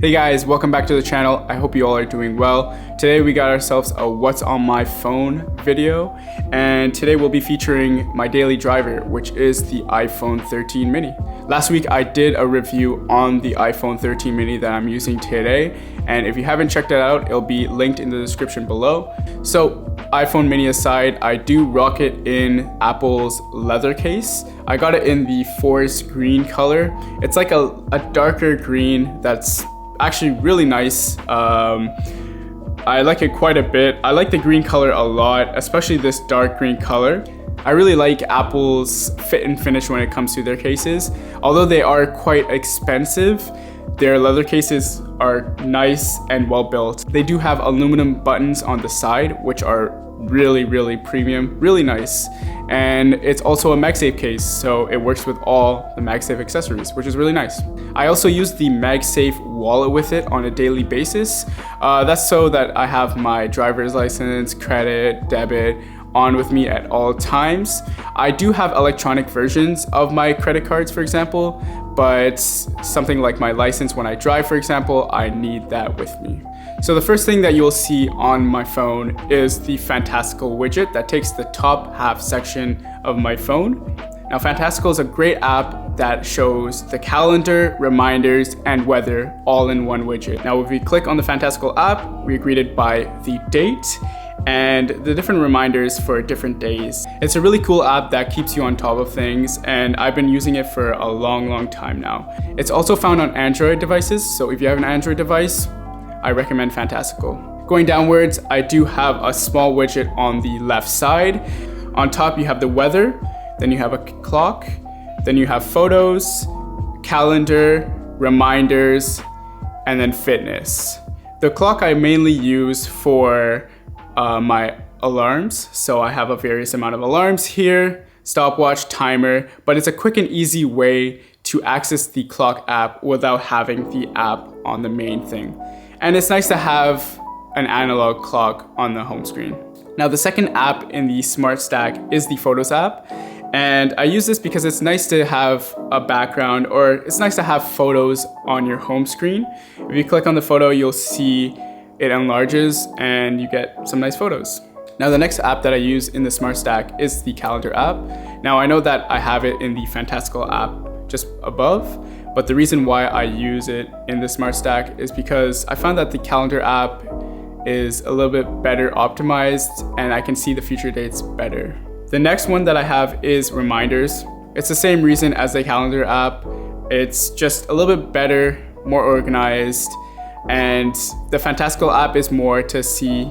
Hey guys, welcome back to the channel. I hope you all are doing well. Today we got ourselves a what's on my phone video, and today we'll be featuring my daily driver, which is the iPhone 13 mini. Last week I did a review on the iPhone 13 mini that I'm using today, and if you haven't checked it out, it'll be linked in the description below. So iPhone mini aside, I do rock it in Apple's leather case. I got it in the forest green color. It's like a darker green that's actually really nice. I like it quite a bit. I like the green color a lot, especially this dark green color. I really like Apple's fit and finish when it comes to their cases. Although they are quite expensive, their leather cases are nice and well built. They do have aluminum buttons on the side, which are really premium, really nice. And it's also a MagSafe case, so it works with all the MagSafe accessories, which is really nice. I also use the MagSafe wallet with it on a daily basis. That's so that I have my driver's license, credit, debit on with me at all times. I do have electronic versions of my credit cards, for example, but something like my license when I drive, for example, I need that with me. So the first thing that you'll see on my phone is the Fantastical widget that takes the top half section of my phone. Now, Fantastical is a great app that shows the calendar, reminders, and weather all in one widget. Now, if we click on the Fantastical app, we're greeted by the date and the different reminders for different days. It's a really cool app that keeps you on top of things, and I've been using it for a long time now. It's also found on Android devices, so if you have an Android device, I recommend Fantastical. Going downwards, I do have a small widget on the left side. On top, you have the weather, then you have a clock, then you have photos, calendar, reminders, and then fitness. The clock I mainly use for my alarms. So I have a various amount of alarms here, stopwatch, timer, but it's a quick and easy way to access the clock app without having the app on the main thing. And it's nice to have an analog clock on the home screen. Now, the second app in the Smart Stack is the Photos app. And I use this because it's nice to have a background, or it's nice to have photos on your home screen. If you click on the photo, you'll see it enlarges and you get some nice photos. Now, the next app that I use in the Smart Stack is the Calendar app. Now, I know that I have it in the Fantastical app just above, but the reason why I use it in the Smart Stack is because I found that the Calendar app is a little bit better optimized and I can see the future dates better. The next one that I have is Reminders. It's the same reason as the Calendar app. It's just a little bit better, more organized, and the Fantastical app is more to see,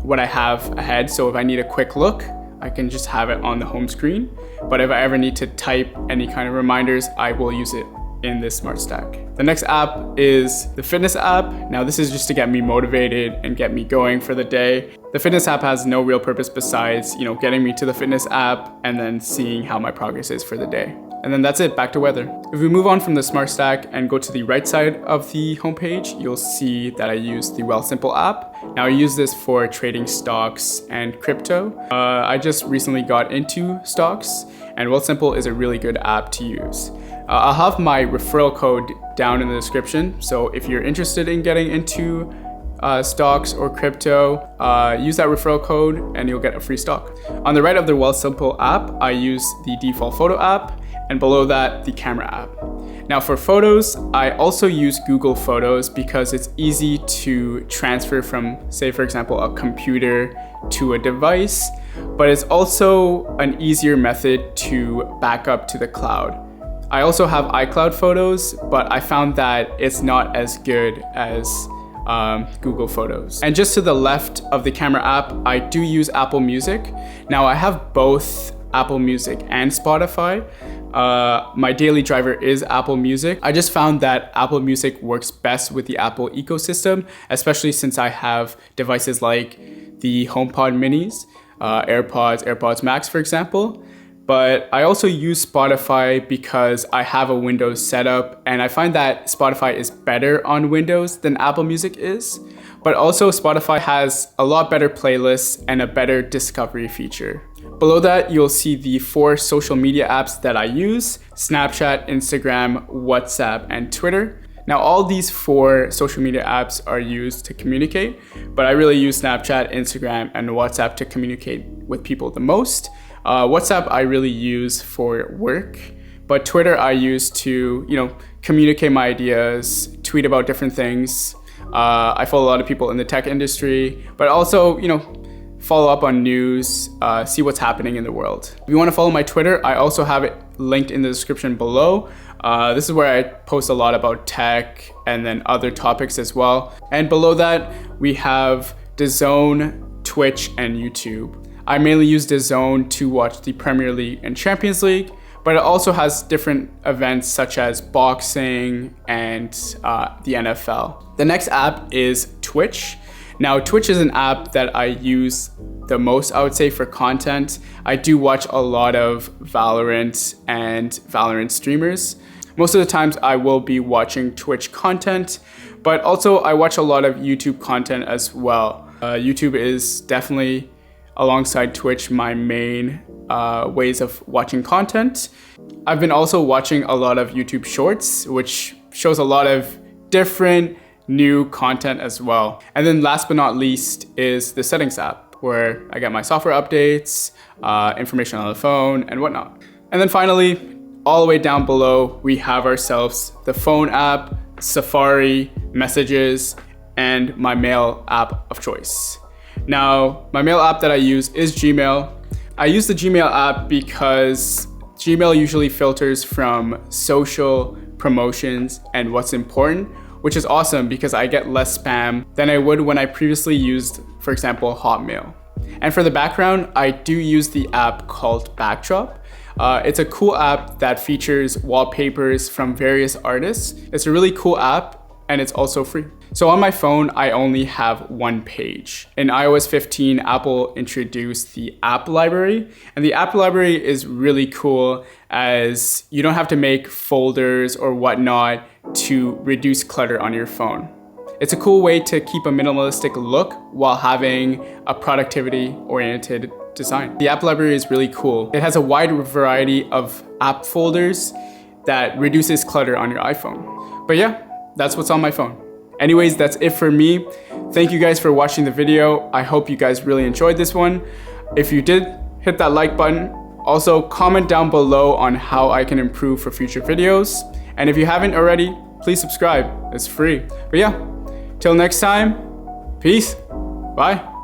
what I have ahead. So if I need a quick look, I can just have it on the home screen. But if I ever need to type any kind of reminders, I will use it in this Smart Stack. The next app is the Fitness app. Now, this is just to get me motivated and get me going for the day. The Fitness app has no real purpose besides, getting me to the Fitness app and then seeing how my progress is for the day. And then that's it, back to weather. If we move on from the Smart Stack and go to the right side of the homepage, you'll see that I use the Wealthsimple app. Now, I use this for trading stocks and crypto. I just recently got into stocks, and Wealthsimple is a really good app to use. I'll have my referral code down in the description, so if you're interested in getting into stocks or crypto, use that referral code and you'll get a free stock. On the right of the Wealthsimple app, I use the default photo app, and below that, the camera app. Now, for photos, I also use Google Photos because it's easy to transfer from, say, for example, a computer to a device, but it's also an easier method to back up to the cloud. I also have iCloud Photos, but I found that it's not as good as Google Photos. And just to the left of the camera app, I do use Apple Music. Now, I have both Apple Music and Spotify. My daily driver is Apple Music. I just found that Apple Music works best with the Apple ecosystem, especially since I have devices like the HomePod minis, AirPods Max, for example. But I also use Spotify because I have a Windows setup, and I find that Spotify is better on Windows than Apple Music is. But also Spotify has a lot better playlists and a better discovery feature. Below that, you'll see the 4 social media apps that I use: Snapchat, Instagram, WhatsApp, and Twitter. Now, all these 4 social media apps are used to communicate, but I really use Snapchat, Instagram, and WhatsApp to communicate with people the most. WhatsApp I really use for work, but Twitter I use to, communicate my ideas, tweet about different things. I follow a lot of people in the tech industry, but also, follow up on news, see what's happening in the world. If you want to follow my Twitter, I also have it linked in the description below. This is where I post a lot about tech and then other topics as well. And below that, we have DAZN, Twitch, and YouTube. I mainly use DAZN to watch the Premier League and Champions League, but it also has different events such as boxing and the NFL. The next app is Twitch. Now, Twitch is an app that I use the most, I would say, for content. I do watch a lot of Valorant and Valorant streamers. Most of the times I will be watching Twitch content, but also I watch a lot of YouTube content as well. YouTube is definitely, alongside Twitch, my main ways of watching content. I've been also watching a lot of YouTube Shorts, which shows a lot of different new content as well. And then last but not least is the Settings app, where I get my software updates, information on the phone, and whatnot. And then finally, all the way down below, we have ourselves the phone app, Safari, Messages, and my mail app of choice. Now, my mail app that I use is Gmail. I use the Gmail app because Gmail usually filters from social, promotions, and what's important, which is awesome because I get less spam than I would when I previously used, for example, Hotmail. And for the background, I do use the app called Backdrop. It's a cool app that features wallpapers from various artists. It's a really cool app, and it's also free. So on my phone, I only have one page. In iOS 15, Apple introduced the app library, and the app library is really cool as you don't have to make folders or whatnot to reduce clutter on your phone. It's a cool way to keep a minimalistic look while having a productivity-oriented design. The app library is really cool. It has a wide variety of app folders that reduces clutter on your iPhone. But yeah, that's what's on my phone. Anyways, that's it for me. Thank you guys for watching the video. I hope you guys really enjoyed this one. If you did, hit that like button. Also, comment down below on how I can improve for future videos. And if you haven't already, please subscribe. It's free. But yeah, till next time, peace. Bye.